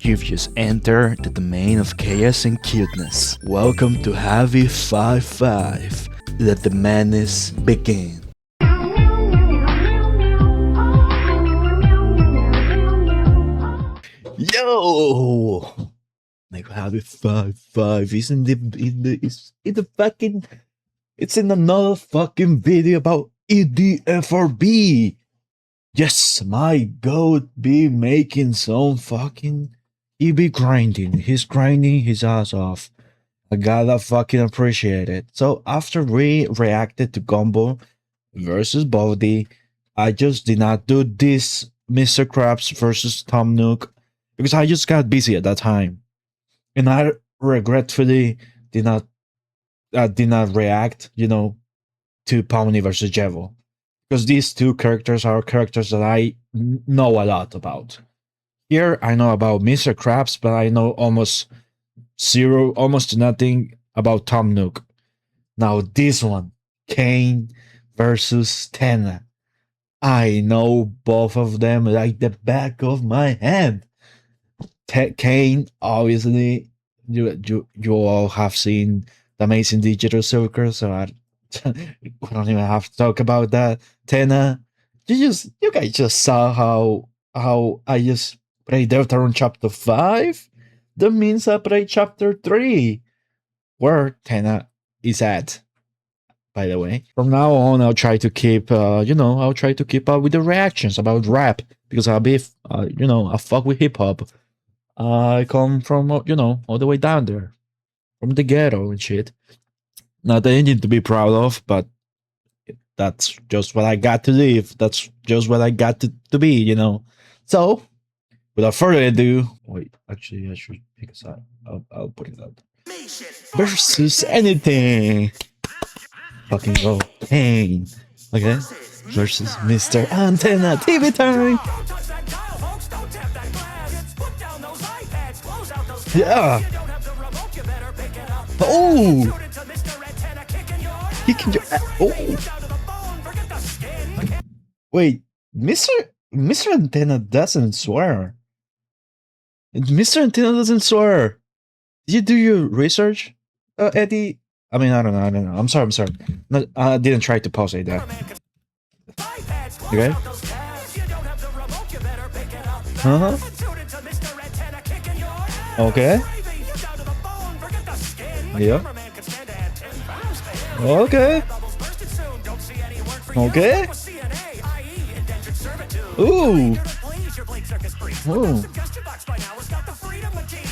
You've just entered the domain of chaos and cuteness. Welcome to Heavy 55. Let the madness begin. Yo! Like Heavy 55 is in the fucking. It's in another fucking video about EDFRB. Yes, my goat be making some fucking. He be grinding. He's grinding his ass off. I gotta fucking appreciate it. So after we reacted to Gumbo versus Baldi, I just did not do this Mr. Krabs versus Tom Nook because I just got busy at that time, and I regretfully did not react, to Pawnee versus Jevo because these two characters are characters that I know a lot about. Here, I know about Mr. Krabs, but I know almost nothing about Tom Nook. Now, this one, Caine versus Tenna. I know both of them like the back of my hand. Caine, obviously, you all have seen the amazing digital circle, so we don't even have to talk about that. Tenna, you guys just saw how I just played Deltarune Chapter 5. That means I played Chapter 3, where Tenna is at, by the way. From now on, I'll try to keep, I'll try to keep up with the reactions about rap, because I'll be, I fuck with hip-hop. I come from, all the way down there, from the ghetto and shit. Not anything to be proud of, but that's just what I got to live. That's just what I got to be, So, without further ado, wait, actually, I should pick a side. I'll put it out. Versus anything. Fucking go. Caine. Okay? Versus Mr. Antenna. TV time. Yeah. Oh. He can do. Oh. Wait, Mr. Antenna doesn't swear. Mr. Antenna doesn't swear. Did you do your research, Eddie? I mean, I don't know. I'm sorry. No, I didn't try to pause it there. Okay. Okay. Yeah. Okay. Okay. Ooh. Ooh.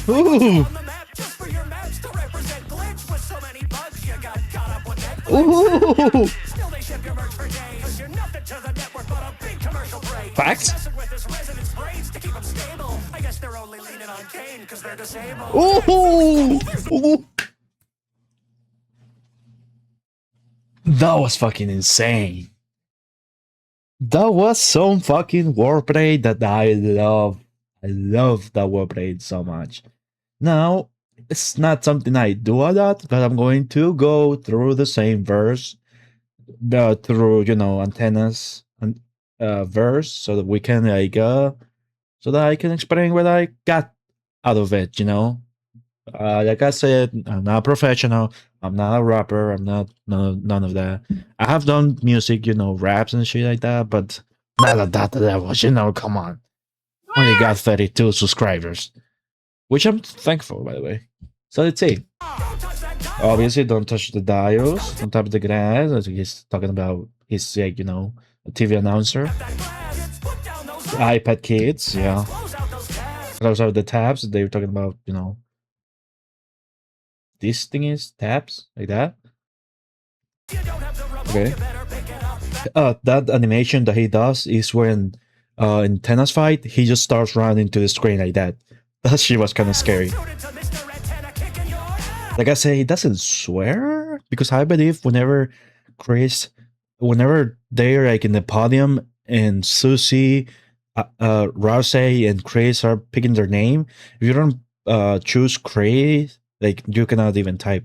Ooh. Ooh. Facts. Ooh. Ooh. That was fucking insane. That was some fucking wordplay that I love. I love that wordplay so much. Now, it's not something I do a lot, but I'm going to go through the same verse, through Antenna's verse, so that we can so that I can explain what I got out of it. Like I said, I'm not a professional. I'm not a rapper. I'm not none of that. I have done music, raps and shit like that, but not at that level. Come on. Only got 32 subscribers, which I'm thankful, by the way. So let's see. Obviously, don't touch the dials. Don't tap the grass. As he's talking about his, a TV announcer. iPad kids, yeah. Close out the tabs. They were talking about, this thing is tabs like that. Okay. That animation that he does is when in Tenna's fight, he just starts running to the screen like that. That shit was kind of scary. Like I say, he doesn't swear because I believe whenever they're like in the podium and Susie, Rouse and Chris are picking their name, if you don't choose Chris, like you cannot even type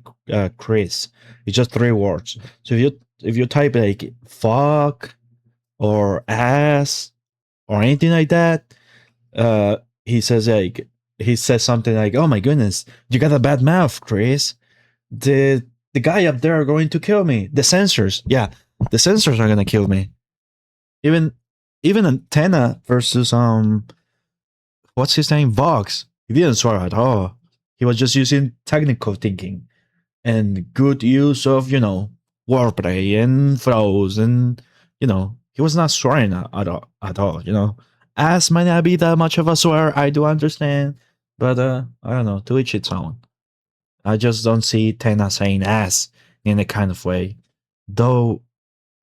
Chris. It's just 3 words. So if you type like fuck or ass or anything like that, he says like he says something like, "Oh my goodness, you got a bad mouth, Chris. The guy up there are going to kill me. The sensors, yeah, the sensors are gonna kill me." Even even Antenna versus what's his name, Vox. He didn't swear at all. He was just using technical thinking and good use of wordplay and throws and he was not swearing at all. As might not be that much of a swear, I do understand, but I don't know, to each its own. I just don't see Tenna saying ass in a kind of way. Though,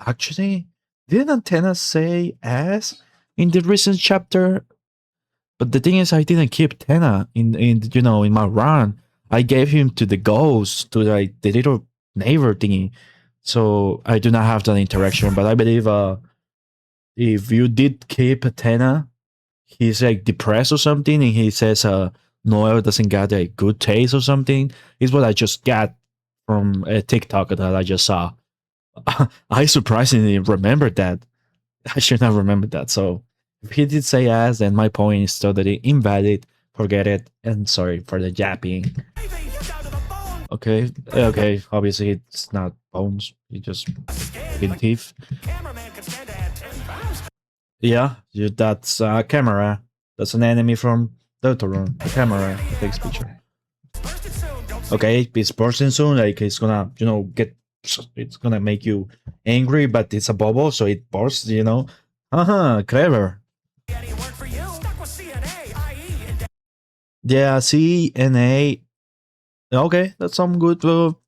actually, didn't Tenna say ass in the recent chapter? But the thing is, I didn't keep Tenna in my run. I gave him to the ghost, to like the little neighbor thingy. So I do not have that interaction. But I believe if you did keep Tenna, he's like depressed or something, and he says Noel doesn't got a good taste or something. Is what I just got from a TikTok that I just saw. I surprisingly remembered that. I should not remember that. So if he did say ass, then my point is totally invalid. Forget it. And sorry for the yapping. Okay, okay. Obviously, it's not bones. You just fucking teeth. Yeah, that's a camera. That's an enemy from Deltarune. The camera that takes picture. Okay, it's bursting soon. Like it's gonna, it's gonna make you angry, but it's a bubble, so it bursts. Clever. Yeah, CNA. Okay, that's some good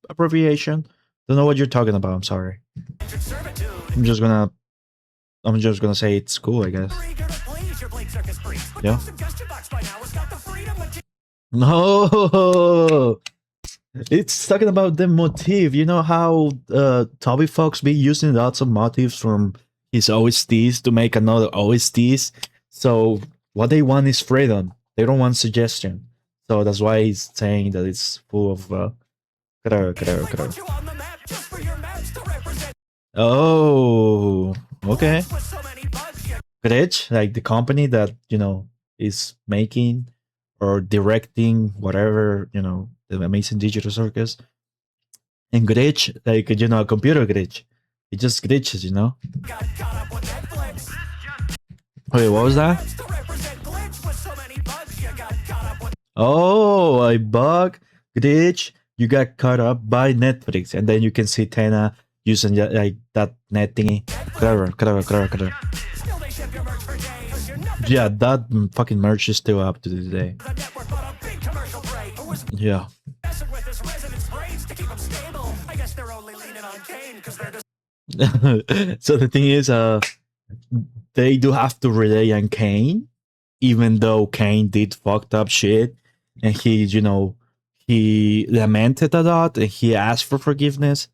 abbreviation. Don't know what you're talking about. I'm sorry. I'm just gonna say it's cool, I guess. Yeah. No, it's talking about the motif. You know how Toby Fox be using lots of motifs from his OSTs to make another OSTs. So what they want is freedom. They don't want suggestion. So that's why he's saying that it's full of Oh, okay. Glitch, like the company that is making or directing whatever the amazing digital circus, and glitch like a computer glitch. It just glitches. Wait, what was that? Oh, a bug glitch. You got caught up by Netflix, and then you can see Tenna using like that net thingy. Clever. Yeah, that fucking merch is still up to this day. Yeah. So the thing is, they do have to rely on Caine, even though Caine did fucked up shit, and he lamented a lot and he asked for forgiveness.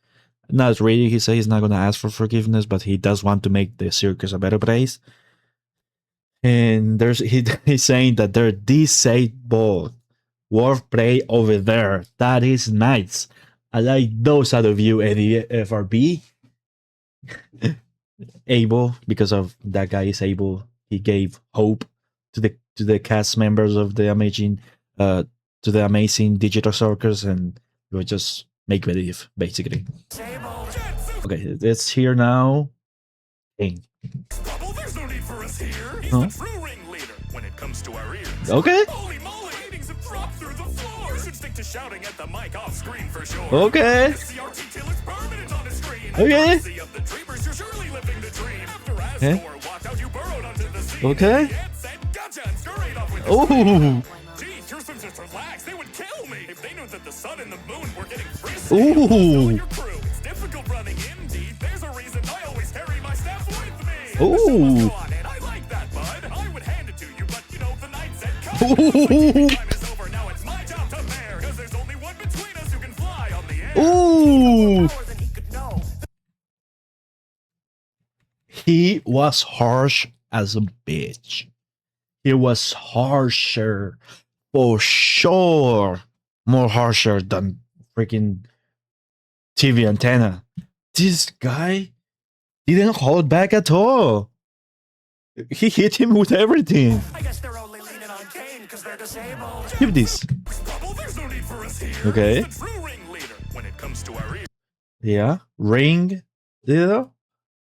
Not really. He said he's not gonna ask for forgiveness, but he does want to make the circus a better place. And he's saying that they're disabled. Wordplay over there. That is nice. I like those out of you, Eddie FRB. Able, because of that guy is able. He gave hope to the cast members of the amazing digital circus, and it would just make believe, basically. Okay, let's hear now. Caine. There's no need for us here. He's the true ringleader when it comes to our ears. Okay. Holy moly, ratings have dropped through the floor. You should stick to shouting at the mic off screen for sure. Okay. Okay. Okay. Oh. Just relax. They would kill me if they knew that the sun and the moon were getting frisky. Ooh. It's difficult running in deep. There's a reason I always carry my staff with me. Ooh. I like that, bud. I would hand it to you, but the night said come. Time is over. Now it's my job to bear, because there's only one between us who can fly on the air. Ooh. He was harsh as a bitch. He was harsher. For sure, more harsher than freaking TV Antenna. This guy didn't hold back at all. He hit him with everything. I guess they're only leaning on Caine Give this. Okay. Yeah. Ring leader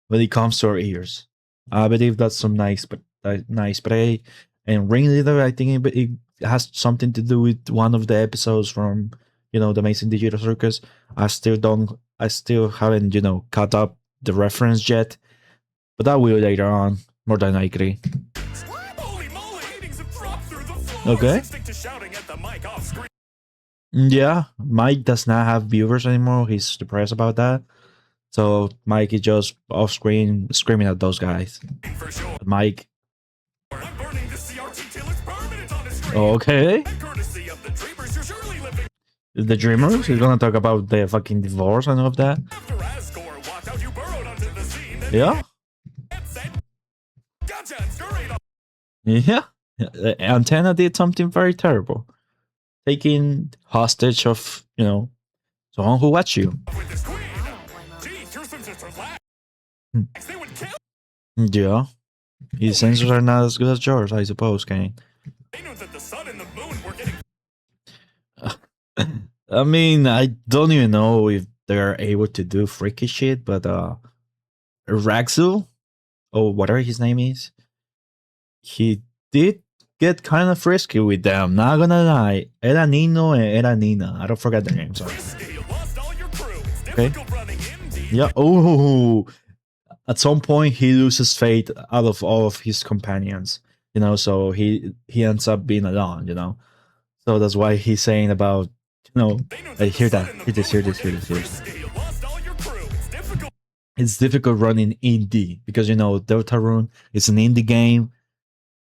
when it comes to our ears. I believe that's some nice play. And ring leader, I think it has something to do with one of the episodes from the Amazing Digital Circus. I still haven't caught up the reference yet, but I will later on, more than likely. Okay. Yeah, Mike does not have viewers anymore. He's depressed about that. So Mike is just off screen screaming at those guys. Mike. Okay. The Dreamers? He's gonna talk about the fucking divorce and all of that. Yeah. Yeah. Antenna did something very terrible. Taking hostage of, someone who watched you. Yeah. His sensors are not as good as yours, I suppose, Caine. I mean, I don't even know if they're able to do freaky shit, but Raxu, or whatever his name is, he did get kind of frisky with them, not gonna lie. Era Nino and Era Nina. I don't forget their names. Okay. Yeah. Oh, at some point he loses faith out of all of his companions, so he ends up being alone, So that's why he's saying about, hear this. It's difficult running indie because Deltarune is an indie game.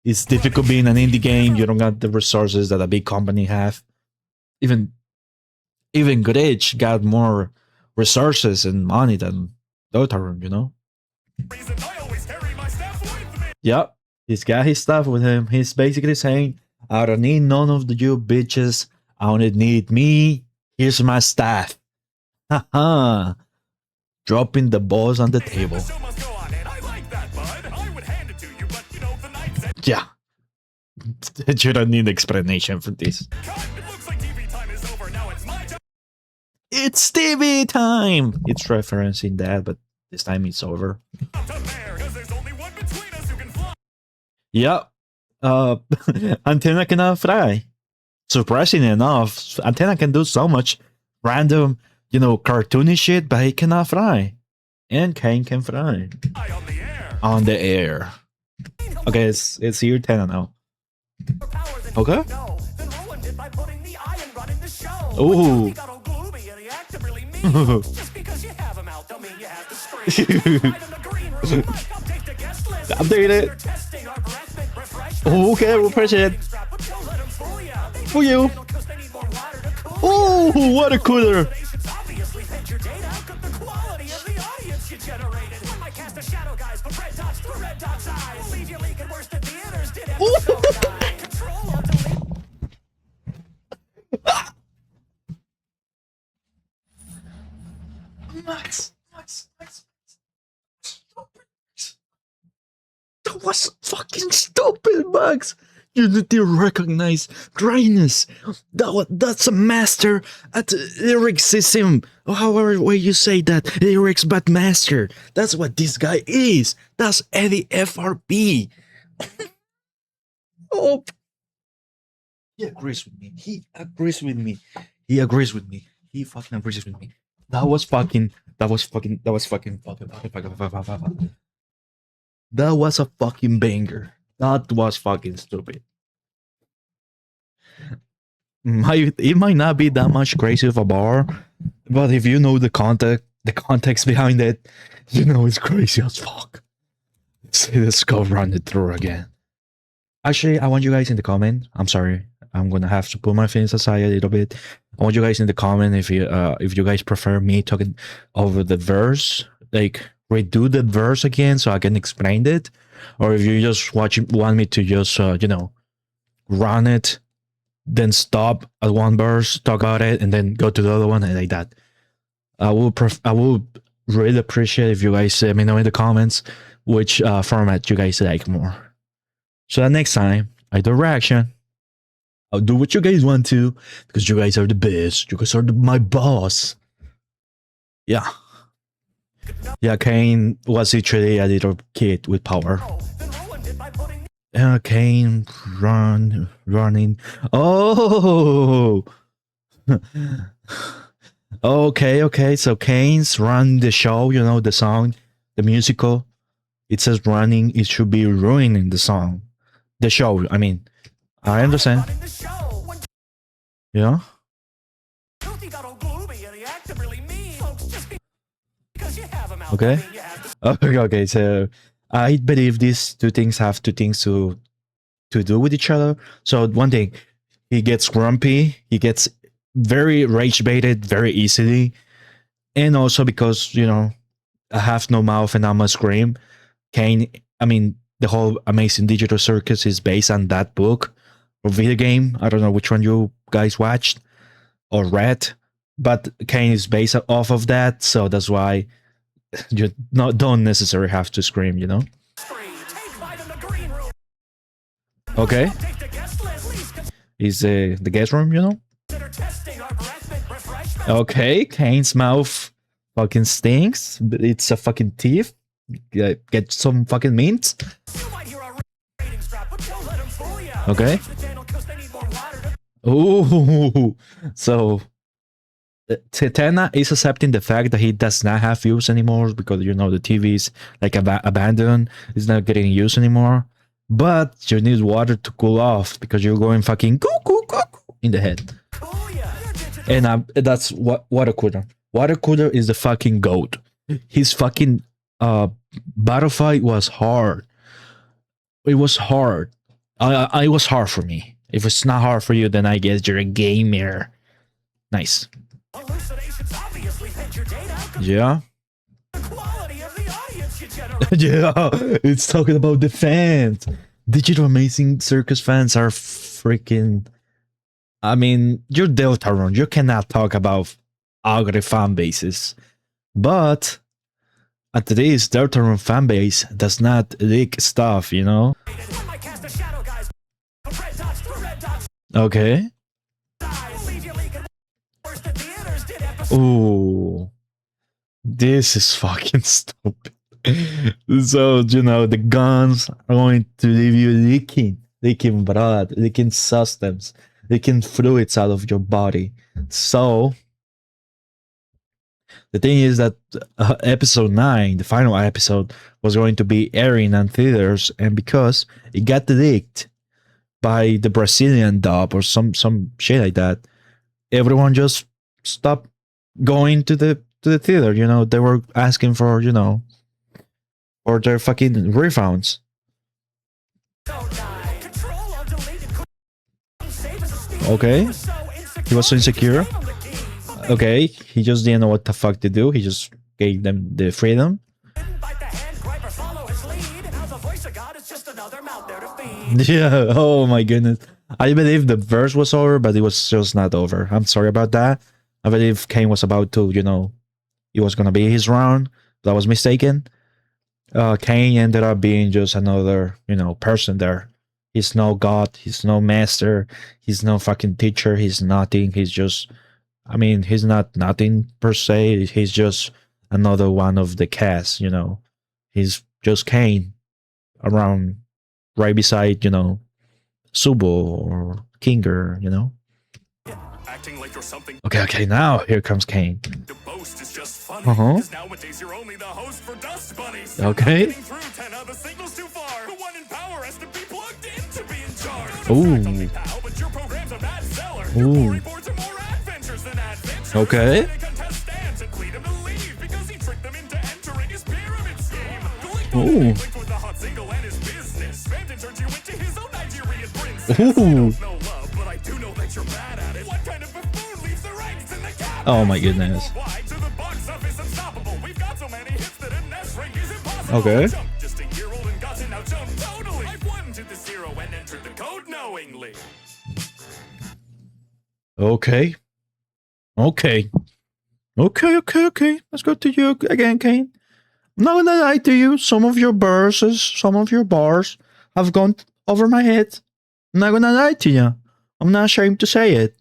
It's difficult being an indie game. You don't got the resources that a big company have. Even Glitch got more resources and money than Deltarune, Yep, he's got his stuff with him. He's basically saying, I don't need none of you bitches. I only need me. Here's my staff. Haha. Dropping the balls on the table. Yeah. You don't need explanation for this. It's TV time! It's referencing that, but this time it's over. Yeah. Antenna cannot fly. Surprisingly enough, Antenna can do so much random, cartoony shit, but he cannot fly. And Caine can fly. On the air. Okay, it's your Tenna now. Okay. Ooh. Update it. Okay, we'll press it. For you. Oh, what a cooler. Max. That was fucking stupid, Max. You need to recognize dryness. That's a master at lyricism. Or however way you say that. Lyrics but master. That's what this guy is. That's Eddie FRB. Oh. He agrees with me. He fucking agrees with me. That was fucking. That was a fucking banger. That was fucking stupid. It might not be that much crazy of a bar, but if you know the context behind it, it's crazy as fuck. Let's go run it through again. Actually, I want you guys in the comment. I'm sorry, I'm gonna have to put my feelings aside a little bit. I want you guys in the comment if you guys prefer me talking over the verse, like redo the verse again so I can explain it, or if you just want me to just run it, then stop at one verse, talk about it, and then go to the other one, and like that. I will really appreciate if you guys let me know in the comments which format you guys like more. So that next time I do a reaction, I'll do what you guys want to because you guys are the best. You guys are my boss. Yeah. Yeah, Caine was literally a little kid with power. Caine running. Oh! Okay. So Caine's run the show, you know, the song, the musical. It says running, it should be ruining the song. The show, I mean. I understand. Yeah? Okay. Okay, so I believe these two things have two things to do with each other. So one thing, he gets grumpy, he gets very rage baited very easily, and also because I have no mouth and I'm a scream. Caine, I mean, the whole Amazing Digital Circus is based on that book or video game. I don't know which one you guys watched or read, but Caine is based off of that, so that's why you don't necessarily have to scream, you know. Okay, is the guest room, you know. Okay, Caine's mouth fucking stinks. It's a fucking thief. Get some fucking mint. Okay. Ooh, so Tenna is accepting the fact that he does not have views anymore because the TV is like abandoned. It's not getting used anymore. But you need water to cool off because you're going fucking cuckoo in the head. And that's what water cooler. Water cooler is the fucking goat. His fucking battle fight was hard. It was hard. It was hard for me. If it's not hard for you, then I guess you're a gamer. Nice. Yeah. Yeah, it's talking about the fans. Digital Amazing Circus fans are freaking. I mean, you're Deltarune. You cannot talk about ugly fan bases. But at today's Deltarune fan base does not leak stuff, you know? Okay. Ooh. This is fucking stupid. So, the guns are going to leave you leaking blood, leaking substance, leaking fluids out of your body. So, the thing is that episode 9, the final episode, was going to be airing on theaters, and because it got leaked by the Brazilian dub or some shit like that, everyone just stopped going to the theater. They were asking for for their fucking refunds. Okay, he was so insecure. Okay, he just didn't know what the fuck to do. He just gave them the freedom. Yeah, oh my goodness. I believe the verse was over, but it was just not over. I'm sorry about that. I believe Caine was about to, it was gonna be his round. That was mistaken. Caine ended up being just another, person there. He's no god, he's no master, he's no fucking teacher, he's nothing. He's just, he's not nothing per se. He's just another one of the cast, He's just Caine around right beside, Subo or Kinger, Acting like you're something. Okay, now here comes Caine. The boast is just funny. Nowadays you're only the host for dust bunnies. Okay. Through Tenna, the signal's too far. The one in power has to be plugged in to be in charge. Ooh. Pal, but your program's a bad seller. Ooh. Your boards are more adventures than adventures. Okay. Contestants and plead him to leave because he tricked them into entering his pyramid scheme. Ooh. Linked with the hot single and his business. Fenton turns you into his own Nigerian princess. Ooh. No love, but I do know that you're bad at it. What kind of buffoon leaves the ranks in the cabinet? Oh my goodness. Okay. Just a year old and got to now jump totally. I've won to the zero and entered the code knowingly. Okay. Let's go to you again, Caine. I'm not gonna lie to you. Some of your bars have gone over my head. I'm not gonna lie to you. I'm not ashamed to say it.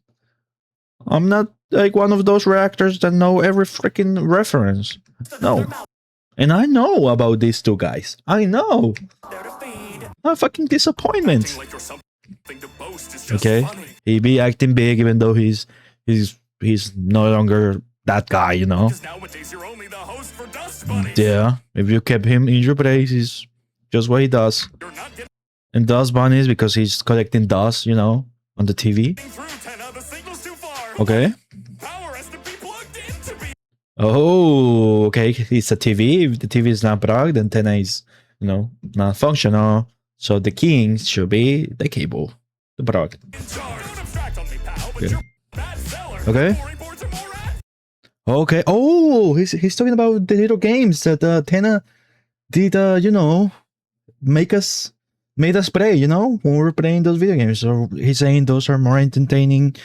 I'm not like one of those reactors that know every freaking reference. No. And I know about these two guys. I know. A fucking disappointment. Okay. He be acting big even though he's no longer that guy, you know. Yeah. If you kept him in your place, he's just what he does. And dust bunnies because he's collecting dust, you know, on the TV. Okay. Oh, okay. It's a TV. If the TV is not plugged, then Tenna is, you know, not functional. So the king should be the cable, the plug. Okay. Okay. Okay. Oh, he's talking about the little games that Tenna did. You know, made us play. You know, when we were playing those video games. So he's saying those are more entertaining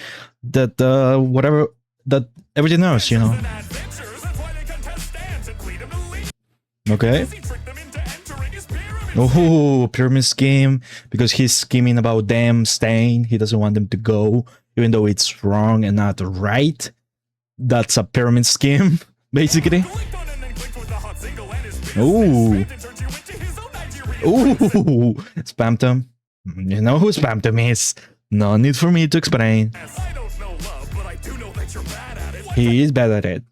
that whatever that everything else. You know. Okay. Oh, pyramid scheme, because he's scheming about them staying. He doesn't want them to go, even though it's wrong and not right. That's a pyramid scheme, basically. Ooh. Ooh. Spammed him. You know who spammed him is. No need for me to explain. He is bad at it.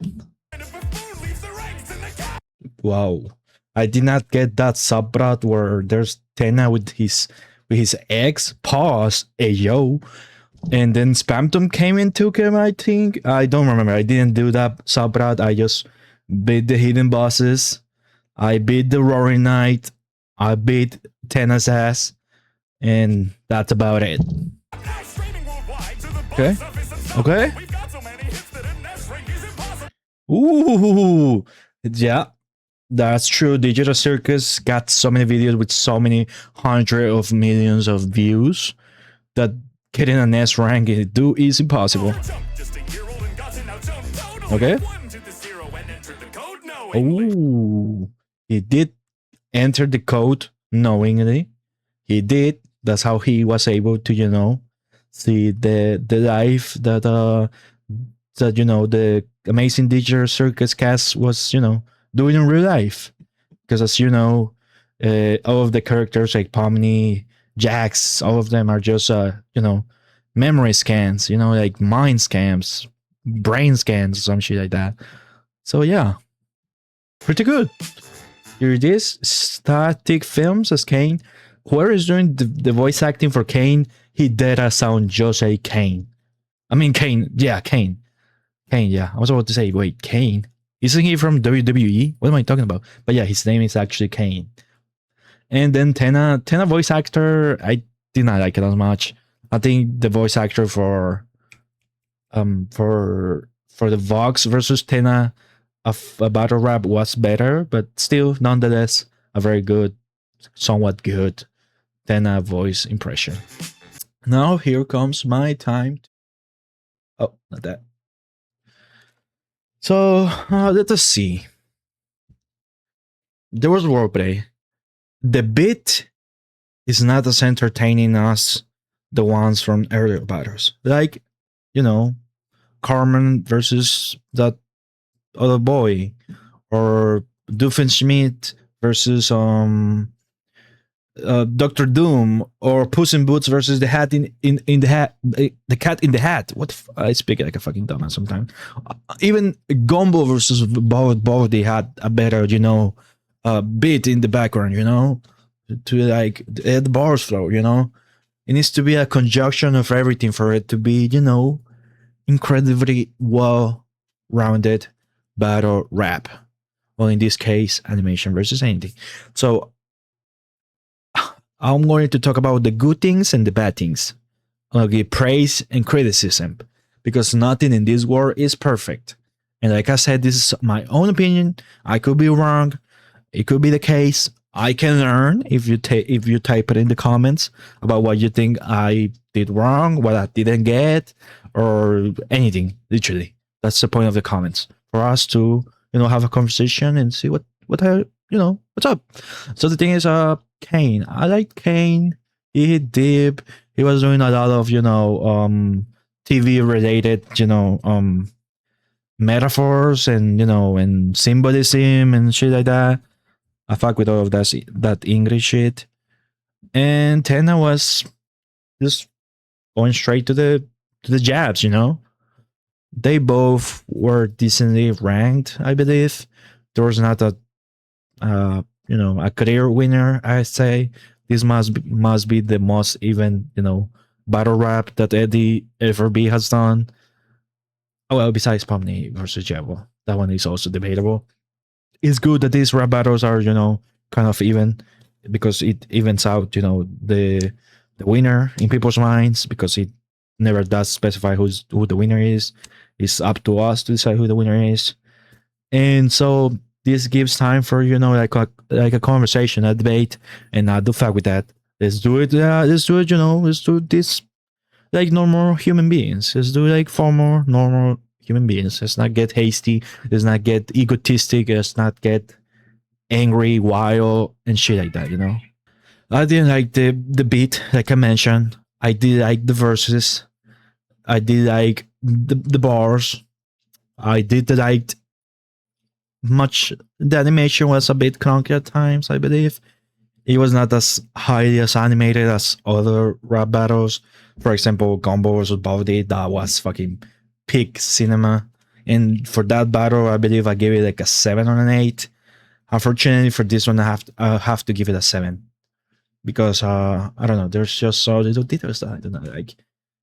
Wow. I did not get that subplot where there's Tenna with his ex. Pause. Ayo. And then Spamton came and took him, I think. I don't remember. I didn't do that subplot. I just beat the hidden bosses. I beat the Roaring Knight. I beat Tenna's ass. And that's about it. Okay. Okay. Ooh. Yeah. That's true. Digital Circus got so many videos with so many hundreds of millions of views that getting an S rank is impossible. Okay. Oh, he did enter the code knowingly. He did. That's how he was able to, you know, see the life that you know the amazing Digital Circus cast was, you know, doing in real life. Because as you know, all of the characters like Pomni, Jax, all of them are just you know, memory scans, you know, like mind scans, brain scans, some shit like that. So yeah, pretty good. Here it is, Static Films as Caine. Whoever is doing the voice acting for Caine, he did sound just like Caine. I mean Caine, yeah, Caine. Caine, yeah. I was about to say, wait, Caine? Isn't he from WWE? What am I talking about? But yeah, his name is actually Caine. And then Tenna voice actor, I did not like it as much. I think the voice actor for the Vox versus Tenna of a battle rap was better, but still, nonetheless, a very good, somewhat good Tenna voice impression. Now here comes my time. Oh, not that. So let us see. There was wordplay. The bit is not as entertaining as the ones from earlier battles. Like, you know, Carmen versus that other boy, or Doofenshmirtz versus Doctor Doom, or Puss in Boots versus the hat in the hat, the cat in the hat. I speak like a fucking dumbass sometimes. Even Gumbo versus Bob, they had a better, you know, beat in the background, you know, to like the bars flow, you know. It needs to be a conjunction of everything for it to be, you know, incredibly well-rounded battle rap. Well, in this case, animation versus anything. So I'm going to talk about the good things and the bad things. I'll give praise and criticism, because nothing in this world is perfect. And like I said, this is my own opinion. I could be wrong. It could be the case. I can learn if you type it in the comments about what you think I did wrong, what I didn't get, or anything. Literally, that's the point of the comments, for us to, you know, have a conversation and see what you know, what's up. So the thing is, Caine. I like Caine. He hit deep. He was doing a lot of, TV related, metaphors and, and symbolism and shit like that. I fuck with all of that English shit. And Tenna was just going straight to the jabs, They both were decently ranked, I believe. There was not a career winner, I say. This must be the most even, battle rap that Eddie FRB has done. Oh, well, besides Pomni versus Jabo, that one is also debatable. It's good that these rap battles are, kind of even, because it evens out, the winner in people's minds, because it never does specify who the winner is. It's up to us to decide who the winner is. And so this gives time for, like a conversation, a debate, and not the fact with that. Let's do it. Let's do it. Let's do this like normal human beings. Let's do it like former normal human beings. Let's not get hasty. Let's not get egotistic. Let's not get angry, wild, and shit like that. I didn't like the beat, like I mentioned. I did like the verses. I did like the bars. I did like much. The animation was a bit clunky at times, I believe. It was not as highly as animated as other rap battles. For example, Gumbo vs. Baldi, that was fucking peak cinema. And for that battle, I believe I gave it like a 7 on an 8. Unfortunately, for this one, I have to give it a 7. Because, I don't know, there's just so little details that I don't like.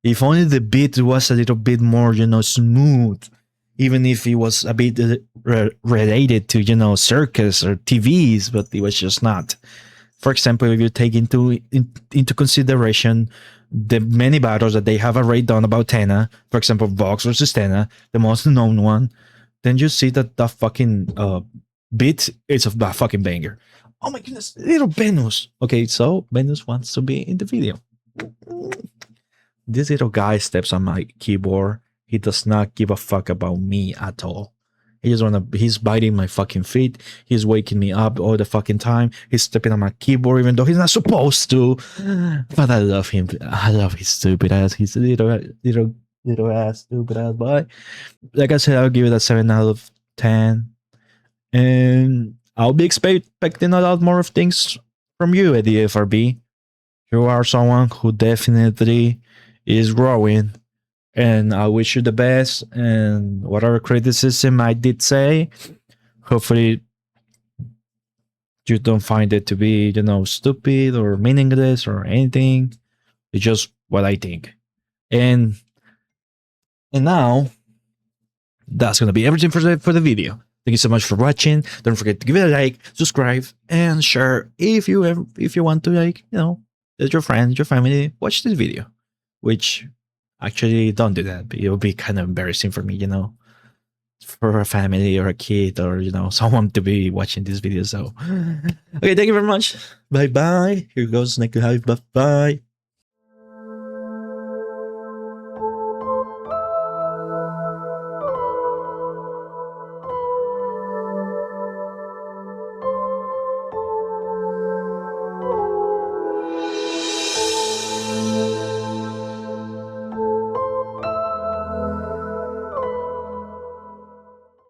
If only the beat was a little bit more, smooth. Even if it was a bit related to, circus or TVs, but it was just not. For example, if you take into consideration the many battles that they have already done about Tenna, for example, Vox versus Tenna, the most known one, then you see that the fucking beat is a fucking banger. Oh my goodness, little Venus. Okay, so Venus wants to be in the video. This little guy steps on my keyboard. He does not give a fuck about me at all. He's biting my fucking feet. He's waking me up all the fucking time. He's stepping on my keyboard even though he's not supposed to. But I love him. I love his stupid ass. He's a little ass, stupid ass boy. Like I said, I'll give it a 7 out of 10. And I'll be expecting a lot more of things from you at the FRB. You are someone who definitely is growing. And I wish you the best. And whatever criticism I did say, hopefully you don't find it to be, stupid or meaningless or anything. It's just what I think. And now, that's gonna be everything for the video. Thank you so much for watching. Don't forget to give it a like, subscribe, and share if you want to, let your friends, your family watch this video. Which, actually, don't do that. It will be kind of embarrassing for me, for a family or a kid or, someone to be watching this video. So, okay, thank you very much. Bye bye. Here goes Nick. Bye bye.